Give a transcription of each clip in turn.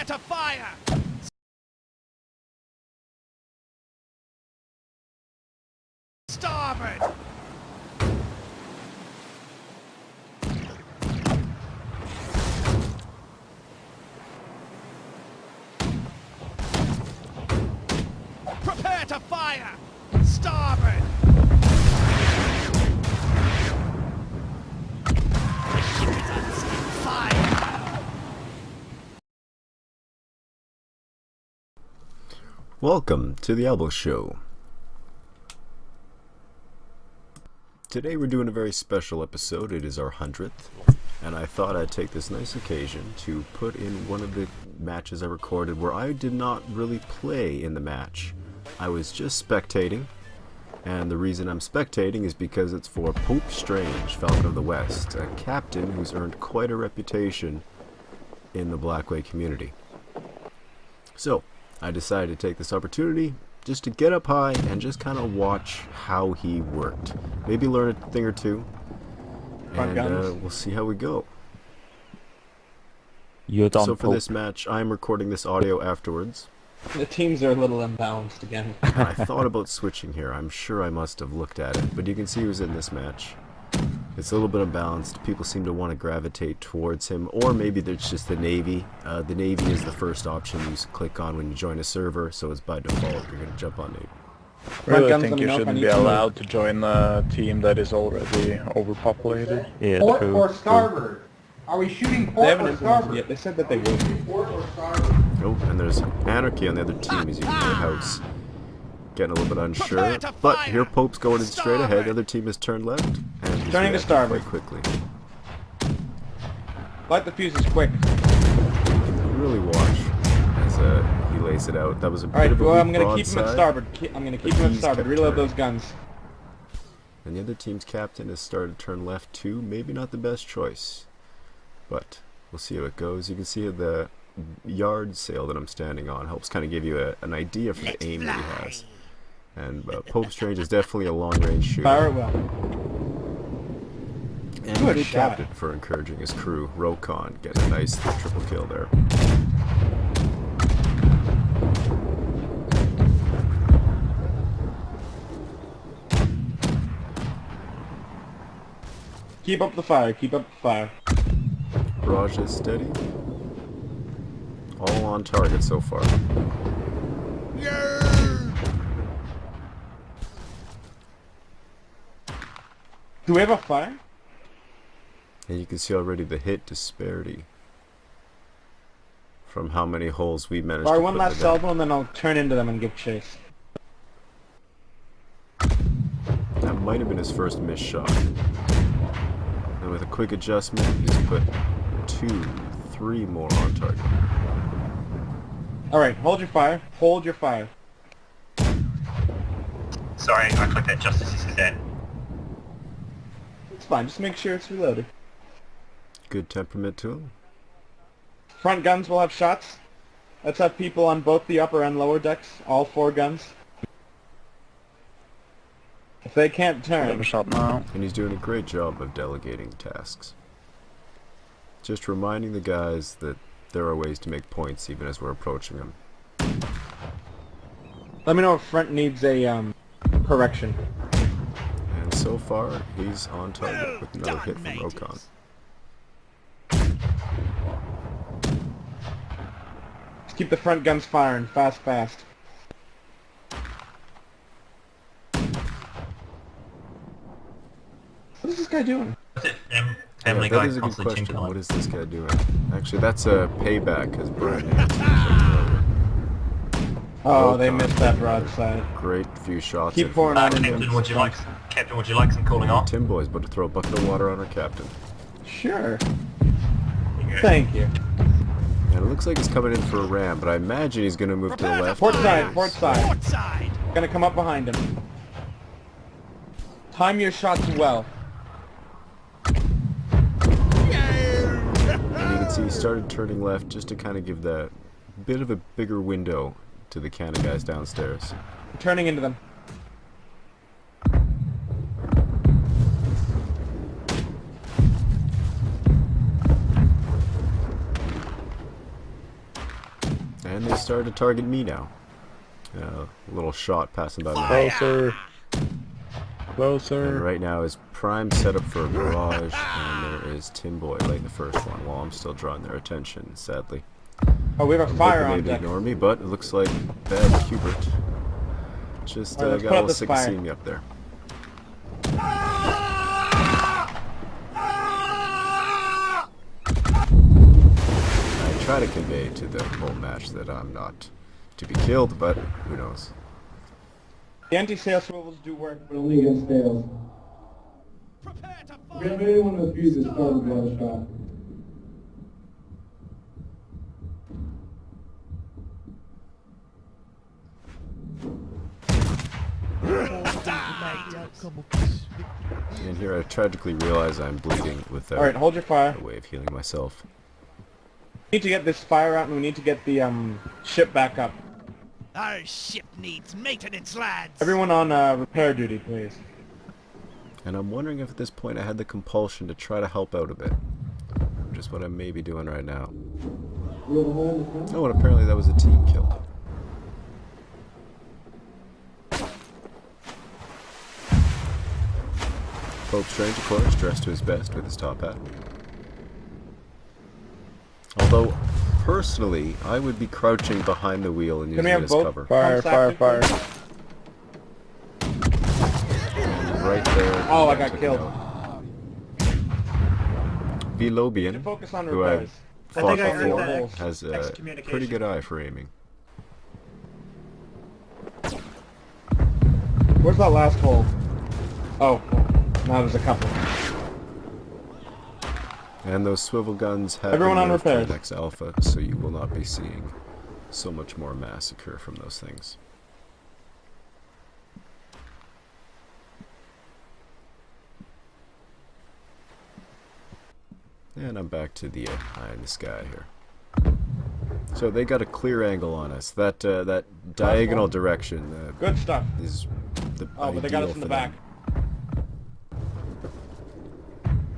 to fire! Starboard! Prepare to fire! Starboard! Fire! Welcome to the Alboe Show. Today we're doing a very special episode. It is our 100th, and I thought I'd take this nice occasion to put in one of the matches I recorded where I did not really play in the match. I was just spectating, and the reason I'm spectating is because it's for Pope Strange, Falcon of the West, a captain who's earned quite a reputation in the Blackwake community. So, I decided to take this opportunity just to get up high and just kind of watch how he worked. Maybe learn a thing or two, and we'll see how we go. So for this match, I'm recording this audio afterwards. The teams are a little imbalanced again. I thought about switching here. I'm sure I must have looked at it, but you can see who's in this match. It's a little bit unbalanced. People seem to want to gravitate towards him, or maybe it's just the Navy. The Navy is the first option you click on when you join a server, so it's by default you're going to jump on Navy. I really think you shouldn't be allowed to join a team that is already overpopulated. Yeah, Port or starboard? Are we shooting They port haven't or implemented starboard? yet. They said that they will. Port or starboard? Oh, and there's anarchy on the other team as you can house. Getting a little bit unsure, but here Pope's going in straight ahead. The other team has turned left, and he's Turning to starboard quite quickly. Light the fuses quick. Really watch as he lays it out. That was a bit Alright, of a well, weak I'm gonna keep him at broadside, starboard. I'm gonna keep him at he's starboard. kept Reload turning. those guns. And the other team's captain has started to turn left too. Maybe not the best choice, but we'll see how it goes. You can see the yard sail that I'm standing on helps kind of give you an idea for the aim that he has. And Pope Strange is definitely a long-range shooter. Fire it well. And Good good shot. captain for encouraging his crew. Rokon getting a nice triple kill there. Keep up the fire. Keep up the fire. Barrage is steady. All on target so far. Do we have a fire? And you can see already the hit disparity from how many holes we managed Fire to one put last in the gun. salvo and then I'll turn into them and give chase. That might have been his first missed shot. And with a quick adjustment, he's put 2, 3 more on target. Alright, hold your fire. Hold your fire. Sorry, I clicked that just as he said that. It's fine, just make sure it's reloaded. Good temperament to him. Front guns will have shots. Let's have people on both the upper and lower decks. All 4 guns. If they can't Give him turn, a shot now. And he's doing a great job of delegating tasks. Just reminding the guys that there are ways to make points even as we're approaching them. let me know if front needs a correction. And so far, he's on target with another hit from Rokon. Just keep the front guns firing. Fast, fast. What is this guy doing? What's it? Yeah, Family that Guy is a good constantly question. changing. What is this guy doing? Actually, that's a payback, because Brian Oh, they missed that broadside. great few shots. Keep in pouring from on into Captain, him. would you like? Captain, would you like some cooling off? Tim Boy's about to throw a bucket of water on our captain. Sure. There you go. Thank you. And it looks like he's coming in for a ram, but I imagine he's going to move to the left. Port side, port side. Port side! Gonna come up behind him. Time your shots well. And you can see he started turning left just to kind of give that bit of a bigger window to the cannon guys downstairs. Turning into them. And they started to target me now. A little shot passing by me. Closer. Closer. And right now is prime setup for a barrage, and there is Tim Boy lighting the first one while I'm still drawing their attention, sadly. Oh, we have a fire on Maybe deck. ignore me, but it looks like bad Hubert. Just Alright, let's got put a out little this sick fire. of seeing me up there. I try to convey to the whole match that I'm not to be killed, but who knows. The anti-sail swivels do work, but only against sails. Prepare to We have fire. anyone with fuses started with a shot. And here I tragically realize I'm bleeding without Alright, hold your fire. a way of healing myself. We need to get this fire out, and we need to get the ship back up. Our ship needs maintenance, lads. Everyone on repair duty, please. And I'm wondering if at this point I had the compulsion to try to help out a bit. Just what I may be doing right now. Oh, and apparently that was a team kill. Pope Strange, of course, dressed to his best with his top hat. Although, personally, I would be crouching behind the wheel and Can using we it have as both? cover. Fire, fire, fire. And right there. Oh, I got took him killed. out. You Velobian, focus on who repairs. I've fought think I heard before, that. has a Excommunication. pretty good eye for aiming. Where's that last hole? Oh, now there's a couple. And those swivel guns have Everyone been on nerfed to repairs. the next alpha, so you will not be seeing so much more massacre from those things. And I'm back to the eye in the sky here. So they got a clear angle on us. That that diagonal direction Good stuff. is the Oh, but they got ideal us in the for back. them.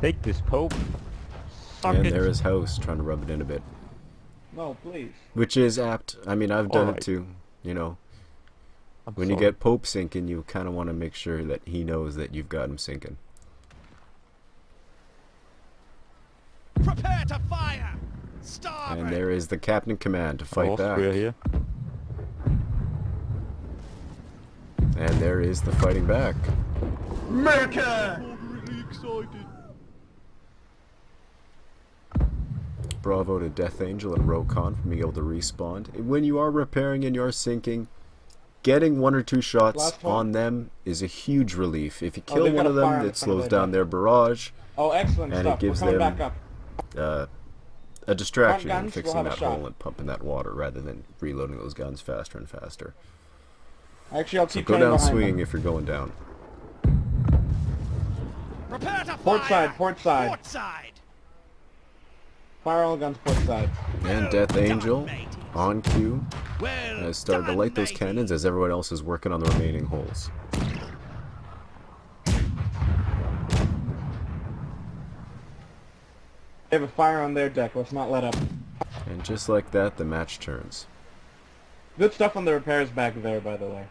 Take this, Pope. And there is House trying to rub it in a bit. No, please. Which is apt. I mean, I've done Alright. it too. You know, I'm when you sorry. get Pope sinking, you kind of want to make sure that he knows that you've got him sinking. Prepare to fire. Starboard. And there is the Captain in Command to fight back. Austria here. And there is the fighting back. America. Bravo to Death Angel and Rokon for being able to respawn. When you are repairing and you're sinking, getting one or two shots Last one. on them is a huge relief. If you Oh, kill they've one got of a fire them, in that front of slows their down deck. their barrage, Oh, excellent and it stuff. gives We're coming them back up. a distraction Front in guns will fixing have a that shot. hole and pumping that water rather than reloading those guns faster and faster. Actually, I'll So keep go turning down behind swinging them. if you're going down. Prepare to Port fire. side, port side. Port side. Fire all guns port side. And Death done, Angel mateys. on cue Well has started to done, light those matey. cannons as everyone else is working on the remaining holes. They have a fire on their deck. Let's not let up. And just like that, the match turns. Good stuff on the repairs back there, by the way.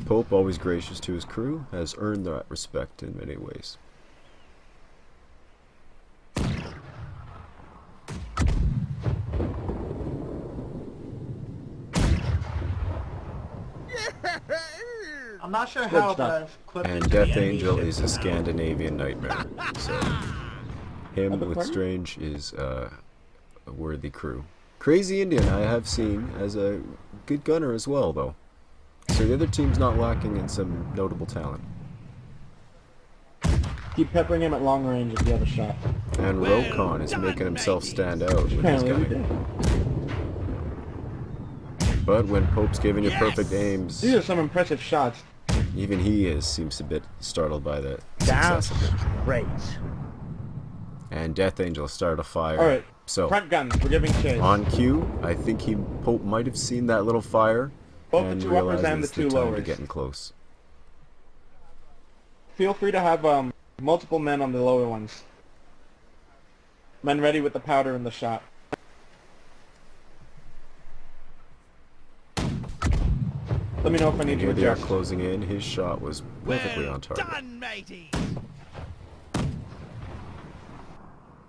Pope, always gracious to his crew, has earned that respect in many ways. I'm not sure Good how, stuff. but I've clipped And into Death the enemy Angel ship is a now. Scandinavian nightmare. So him Other with party? Strange is a worthy crew. Crazy Indian I have seen as a good gunner as well, though. So the other team's not lacking in some notable talent. Keep peppering him at long range if you have a shot. And Well Rokon is done, making himself mateys. stand out with his Apparently we gunning. did. But when Pope's giving you Yes. perfect aims, These are some impressive shots. even he seems a bit startled by the Down success of it. straight. And Death Angel started a fire. Alright, So front guns. We're giving chase. on cue, I think Pope might have seen that little fire Both the and two uppers realized and the it's two the time to lowers. getting close. Feel free to have multiple men on the lower ones. Men ready with the powder and the shot. Let me know if I need And to here they are adjust. closing in. His shot was perfectly Well on target. done, mateys.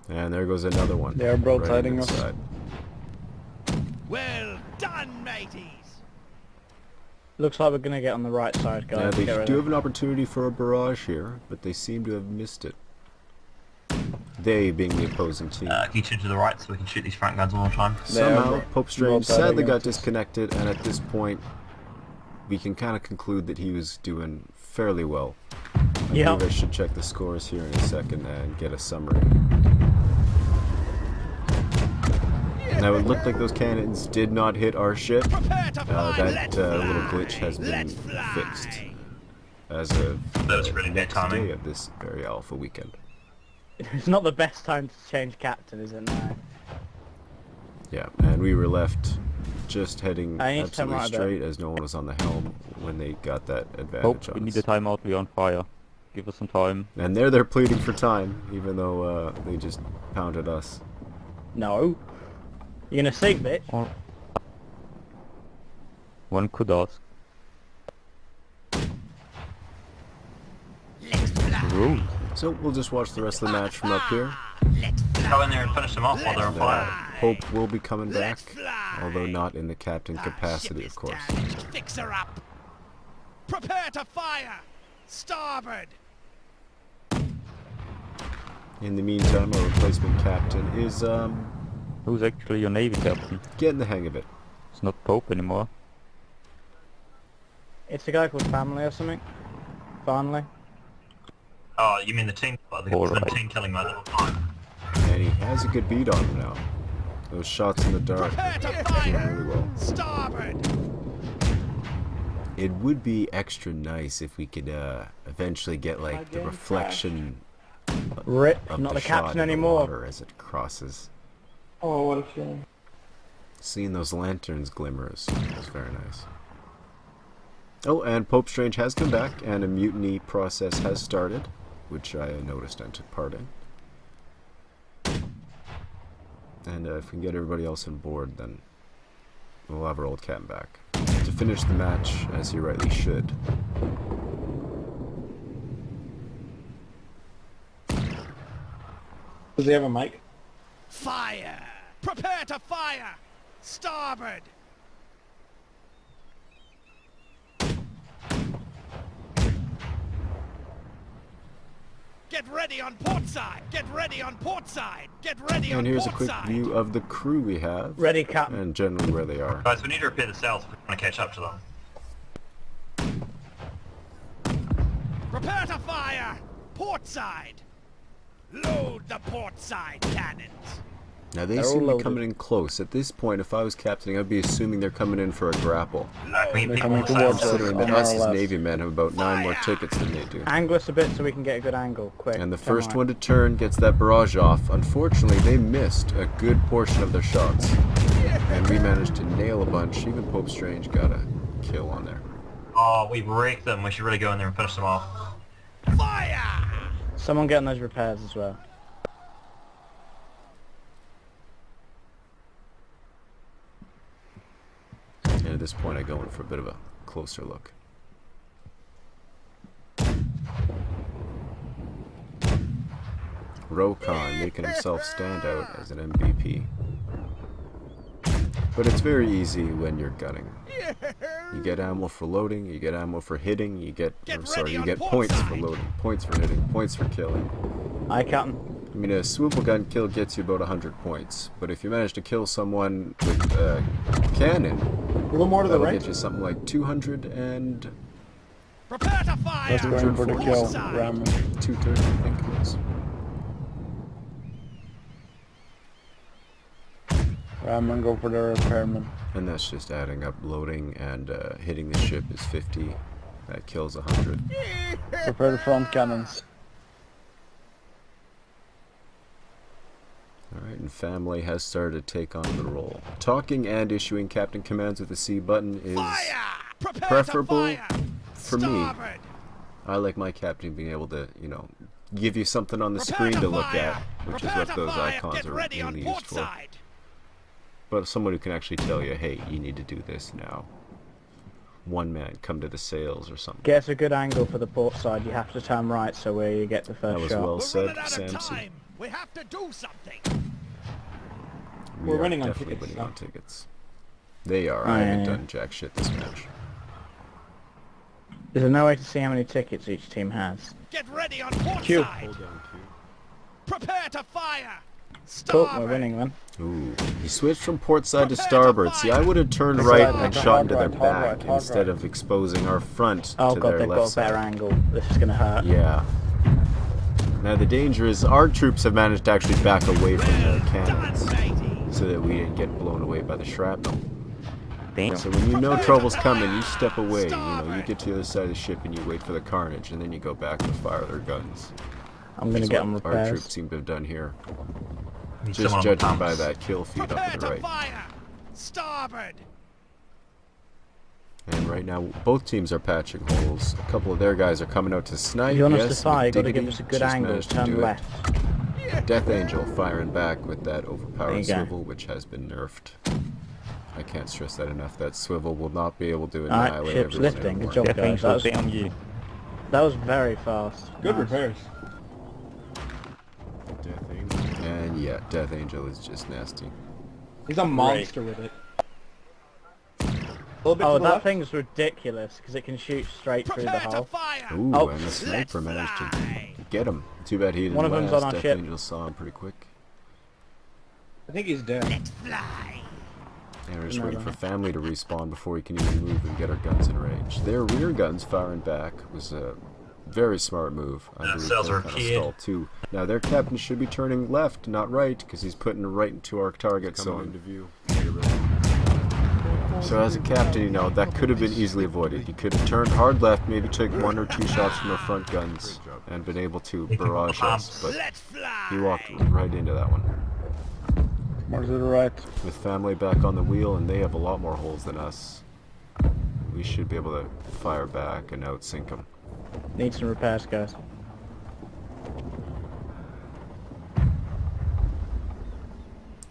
And there goes another one. They are right broadsiding into us. the side. Well done, mateys. Looks like we're gonna get on the right side, guys. Now they Get ready. do have an opportunity for a barrage here, but they seem to have missed it. They being the opposing team. Can you turn to the right so we can shoot these front guns one more time? Somehow, Pope Strange sadly got against us. disconnected, and at this point, we can kind of conclude that he was doing fairly well. I Yep. believe I should check the scores here in a second and get a summary. Now it looked like those cannons did not hit our ship. Prepare to fly. That Let's little fly. glitch has been Let's fly. fixed as of That was pretty the good next timing. day of this very alpha weekend. It's not the best time to change captain, is it now? Yeah, and we were left just heading I need to turn absolutely right a bit. straight as no one was on the helm when they got that advantage Pope, on we us. need a timeout. We're on fire. Give us some time. And they're pleading for time, even though they just pounded us. No. You're gonna sink, bitch. Or one could ask. Let's fly. Rules. So we'll just watch the rest of the match from up here. Let's fly. Go in there and finish them off while they're on fire. Pope will be coming back, Let's fly. although not in the captain Our capacity, ship of is course. damaged. Fix her up. Prepare to fire. Starboard. In the meantime, our replacement captain is Who's actually your navy captain? getting the hang of it. It's not Pope anymore. It's a guy called Family or something. Family. Oh, you mean the team? The Alright. team killing mode all the time. And he has a good beat on him now. Those shots in the dark Prepare to are doing fire. really well. Starboard. It would be extra nice if we could eventually get like the reflection Rip. of Not the shot captain in the anymore. water as it crosses. Oh, what a shame. Seeing those lanterns glimmer is very nice. Oh, and Pope Strange has come back, and a mutiny process has started, which I noticed and took part in. And if we can get everybody else on board, then we'll have our old captain back to finish the match as he rightly should. Does he have a mic? Fire. Prepare to fire. Starboard. Get ready on port side. Get ready on port side. Get ready on And here's a port quick side. view of the crew we have, Ready, captain. and generally where they are. Guys, we need to repair the sails if we want to catch up to them. Prepare to fire. Port side. Load the port side cannons. Now they They're seem all to be loaded. coming in close. At this point, if I was captaining, I'd be assuming they're coming in for a grapple. Can we get people coming on the towards sails? us. Considering that on our us as left. Navy men have about 9 more Fire! tickets than they do. Angle us a bit so we can get a good angle. Quick. And the Come first on. one to turn gets that barrage off. Unfortunately, they missed a good portion of their shots. And we managed to nail a bunch. Even Pope Strange got a kill on there. Oh, we wrecked them. We should really go in there and finish them off. Fire. Someone getting those repairs as well. And at this point, I go in for a bit of a closer look. Rokon making himself stand out as an MVP. But it's very easy when you're gunning. You get ammo for loading, you get ammo for hitting, you get points for loading, points for hitting, points for killing. Aye, captain. I mean, a swivel gun kill gets you about 100 points, but if you manage to kill someone with a cannon, A little more to the that'll right. get you something like 200 and Prepare to fire. Let's go in for the Port kill. side. Ram. 230, I think it was. Ram and go for the repairman. And that's just adding up loading and hitting the ship is 50. That kills 100. Prepare the front cannons. Alright, and family has started to take on the role. Talking and issuing captain commands with the C button is Fire. Prepare preferable to fire. for me. Starboard. I like my captain being able to, you know, give you something on the Prepare screen to look fire. at, which is Prepare what to those fire. icons Get are ready on mainly port used for. side. But someone who can actually tell you, hey, you need to do this now. one man come to the sails or something. Gets a good angle for the port side. You have to turn right, so where you get the That first was shot. well We're said, running out of Samson. time. We have to do something. We We're are winning on definitely tickets, winning so. on tickets. They are. Oh, I haven't yeah. done jack shit this match. Is there no way to see how many tickets each team has? Get ready on port Q. side. Prepare to fire. Cool, Starboard. we're winning then. Ooh, he switched from port side to Prepare to starboard. See, I fire. would have turned That's right right, and that's shot hard into their right, hard back right, hard instead right. of exposing our front Oh to god, their they've left got a better side. angle. This is gonna hurt. Yeah. Now the danger is our troops have managed to actually back away from their cannons Done, matey. so that we didn't get blown away by the shrapnel. Damn. So when you know trouble's coming, you step away. You know, you get to the other side of the ship and you wait for the carnage, and then you go back to fire their guns. I'm gonna That's get them what our repairs. troops seem to have done here. Need Just someone on the judging by pumps. that kill feed up Prepare to the to right. fire. Starboard. And right now, both teams are patching holes. A couple of their guys are coming out to snipe. If you want us Yes, to fire, you gotta Diggity give us a good just angle. managed to Turn do it. left. Death Angel firing back with that There overpowered you go. swivel, which has been nerfed. I can't stress that enough. That swivel will not be able to Alright, annihilate ship's everyone lifting. anymore. Good job, Death guys. Angel, damn you. That was very fast. Good Nice. repairs. Death Angel. And yeah, Death Angel is just nasty. He's a monster with it. A little bit Oh, to the that left. thing's ridiculous because it can shoot straight through the Prepare to hull. fire. Ooh, Oh. and the Let's sniper managed to fly. get him. Too bad he didn't One of them's last. on our Death ship. Angel saw him pretty quick. I think he's dead. Let's fly. And we're just waiting for Another. family to respawn before we can even move and get our guns in range. Their rear guns firing back was a very smart move. I believe cells they're are kind of keyed. stalled too. Now their captain should be turning left, not right, because he's putting right into our target zone. Into view. So as a captain, you know, that could have been easily avoided. You could have turned hard left, maybe took 1 or 2 shots from our front guns, and been able to barrage us, but Let's fly. he walked right into that one. More to the right. With family back on the wheel, and they have a lot more holes than us, we should be able to fire back and outsink them. Need some repairs, guys.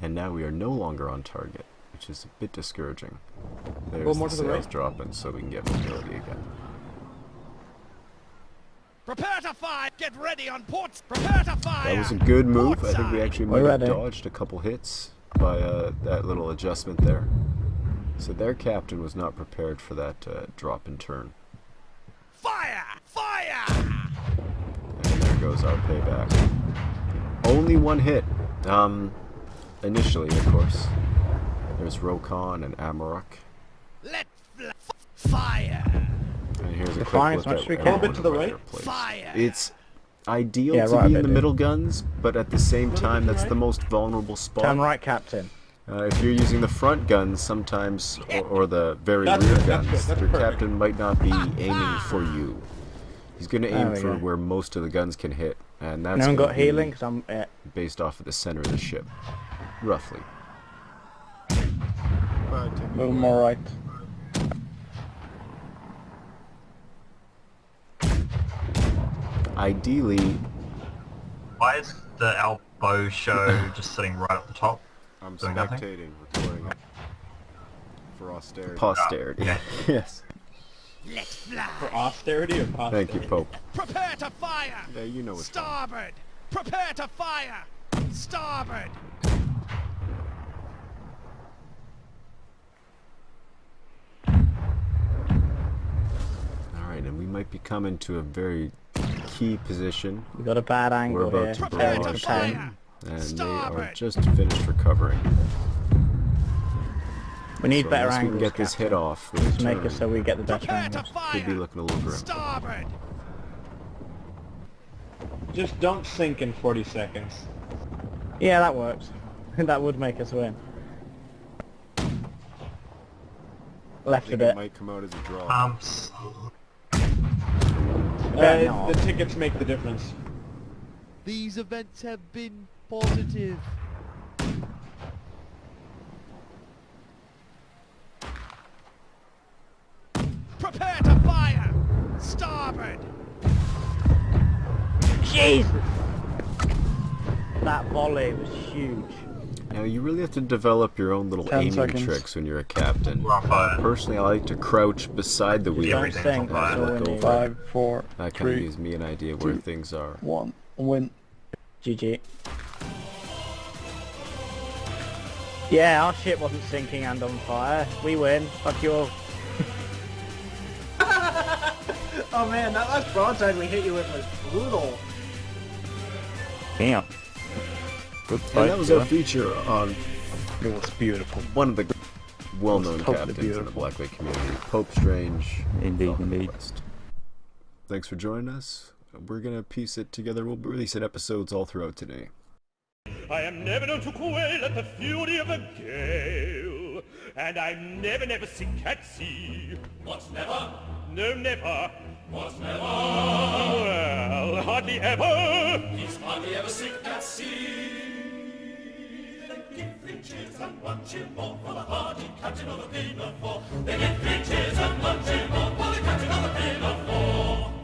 And now we are no longer on target, which is a bit discouraging. There's Well, more the to the sails right. dropping so we can get mobility again. Prepare to fire. Get ready on ports. Prepare to fire. That was a good move. I think we Port actually We're might have ready. dodged a couple hits by that little adjustment there. So their captain was not prepared for that drop and turn. Fire. Fire. And there goes our payback. Only 1 hit. Initially, of course. There's Rokon and Amarok. Let's fire. And here's a quick firing look as much at as we can. everyone A bit to the by right. their place. Fire. It's ideal Yeah, to right, be I in the did. middle guns, but at the same time, to the that's the right. most vulnerable spot. Turn right, Captain. If you're using the front guns sometimes, or the very That's rear good, that's guns, good, that's your perfect. captain might not be aiming for you. He's going to There aim we for go. where most of the guns can hit, and that's No one gonna got be healing because I'm. based off of the center of the ship, roughly. A little more right. Ideally, Why is the Alboe Show just sitting right up the top? I'm Doing nothing? recording it for austerity. Posterity. Yeah. Yes. Let's fly. For austerity or posterity? Thank you, Pope. Prepare to fire. Yeah, you know what's wrong. Starboard. Prepare to fire. Starboard. Alright, and we might be coming to a very key position. We got a bad angle We're here. about to Prepare to barrage fire. them, and they are Starboard. just finished recovering. We need So better unless we angles. can get this hit Captain. off with a Just make turn, it so we get the better Prepare to angles. fire. could be looking a little grim. Starboard. Just don't sink in 40 seconds. Yeah, that works. that would make us win. Left a bit. might come out as a draw. Pumps. No. The tickets make the difference. These events have been positive. Prepare to fire. Starboard. Jesus! That volley was huge. Now, you really have to develop your own little 10 aiming seconds. tricks when you're a captain. We're on fire. Personally, I like to crouch beside the wheel. Everything's Don't on think fire. that's all we need. 5, 4, That kind of 3, gives me an idea where 2, things are. 1, win. GG. Yeah, our ship wasn't sinking and on fire. We win. Fuck you all. Oh man, that last broadside we hit you with was brutal. Damn. Good And fight, that was Kira. our feature on It was beautiful. one of the well-known Totally captains in the beautiful. Blackwake community, Pope Strange. Indeed, Falcon indeed. Quest. Thanks for joining us. We're gonna piece it together. We'll be releasing episodes all throughout today. I am never known to quail at the fury of a gale, and I'm never, never sick at sea. What, never? No, never. What, never? Well, hardly ever. He's hardly ever sick at sea. Then give 3 cheers and 1 cheer more for the hardy captain of the Pinafore.